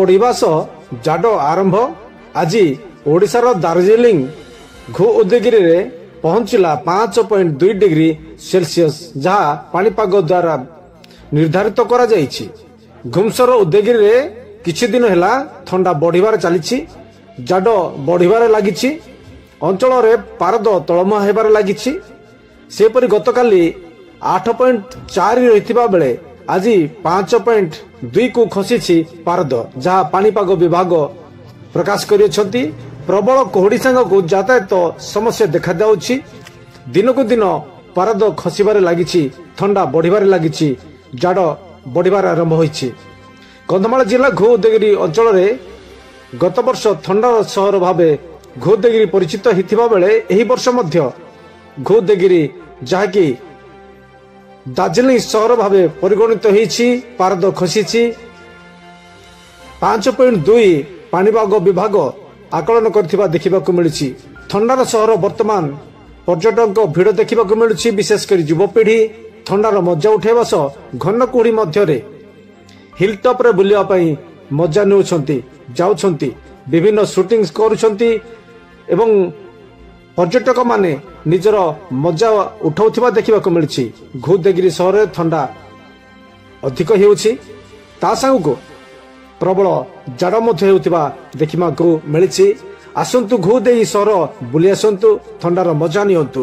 ପଡ଼ିବା ସହ ଜାଡ ଆରମ୍ଭ। ଆଜି ଓଡ଼ିଶାର ଦାର୍ଜିଲିଂ ଘୁ ଉଦୟଗିରିରେ ପହଞ୍ଚିଲା 5.2 ଡିଗ୍ରୀ ସେଲସିୟସ୍, ଯାହା ପାଣିପାଗ ଦ୍ୱାରା ନିର୍ଦ୍ଧାରିତ କରାଯାଇଛି। ଘୁମସର ଉଦୟଗିରିରେ କିଛି ଦିନ ହେଲା ଥଣ୍ଡା ବଢ଼ିବାରେ ଚାଲିଛି। ଜାଡ ବଢ଼ିବାରେ ଲାଗିଛି। ଅଞ୍ଚଳରେ ପାରଦ ତଳମୁହାଁ ହେବାରେ ଲାଗିଛି। ସେପରି ଗତକାଲି 8.4 ରହିଥିବା ବେଳେ ଆଜି 5.2 କୁ ଖସିଛି ପାରଦ, ଯାହା ପାଣିପାଗ ବିଭାଗ ପ୍ରକାଶ କରିଅଛନ୍ତି। ପ୍ରବଳ କୁହୁଡ଼ି ସାଙ୍ଗକୁ ଯାତାୟାତ ସମସ୍ୟା ଦେଖାଯାଉଛି। ଦିନକୁ ଦିନ ପାରଦ ଖସିବାରେ ଲାଗିଛି, ଥଣ୍ଡା ବଢ଼ିବାରେ ଲାଗିଛି, ଜାଡ ବଢ଼ିବାରେ ଆରମ୍ଭ ହୋଇଛି। କନ୍ଧମାଳ ଜିଲ୍ଲା ଘୁ ଉଦୟଗିରି ଅଞ୍ଚଳରେ ଗତବର୍ଷ ଥଣ୍ଡାର ସହର ଭାବେ ଘୁ ଉଦୟଗିରି ପରିଚିତ ହୋଇଥିବା ବେଳେ ଏହି ବର୍ଷ ମଧ୍ୟ ଘୁ ଉଦୟଗିରି, ଯାହାକି ଦାର୍ଜିଲିଂ ସହର ଭାବେ ପରିଗଣିତ ହୋଇଛି, ପାରଦ ଖସିଛି। 5.2 ପାଣିପାଗ ବିଭାଗ ଆକଳନ କରିଥିବା ଦେଖିବାକୁ ମିଳିଛି। ଥଣ୍ଡାର ସହର ବର୍ତ୍ତମାନ ପର୍ଯ୍ୟଟକଙ୍କ ଭିଡ଼ ଦେଖିବାକୁ ମିଳୁଛି। ବିଶେଷ କରି ଯୁବପିଢ଼ି ଥଣ୍ଡାର ମଜା ଉଠାଇବା ସହ ଘନ କୁହୁଡ଼ି ମଧ୍ୟରେ ହିଲଟପ୍ରେ ବୁଲିବା ପାଇଁ ମଜା ନେଉଛନ୍ତି, ଯାଉଛନ୍ତି, ବିଭିନ୍ନ ସୁଟିଂ କରୁଛନ୍ତି ଏବଂ ପର୍ଯ୍ୟଟକମାନେ ନିଜର ମଜା ଉଠାଉଥିବା ଦେଖିବାକୁ ମିଳିଛି। ଘୁ ଉଦୟଗିରି ସହରରେ ଥଣ୍ଡା ଅଧିକ ହେଉଛି, ତା ସାଙ୍ଗକୁ ପ୍ରବଳ ଜାଡ ମଧ୍ୟ ହେଉଥିବା ଦେଖିବାକୁ ମିଳିଛି। ଆସନ୍ତୁ ଘୁ ଉଦୟଗିରି ସହର ବୁଲି ଆସନ୍ତୁ, ଥଣ୍ଡାର ମଜା ନିଅନ୍ତୁ।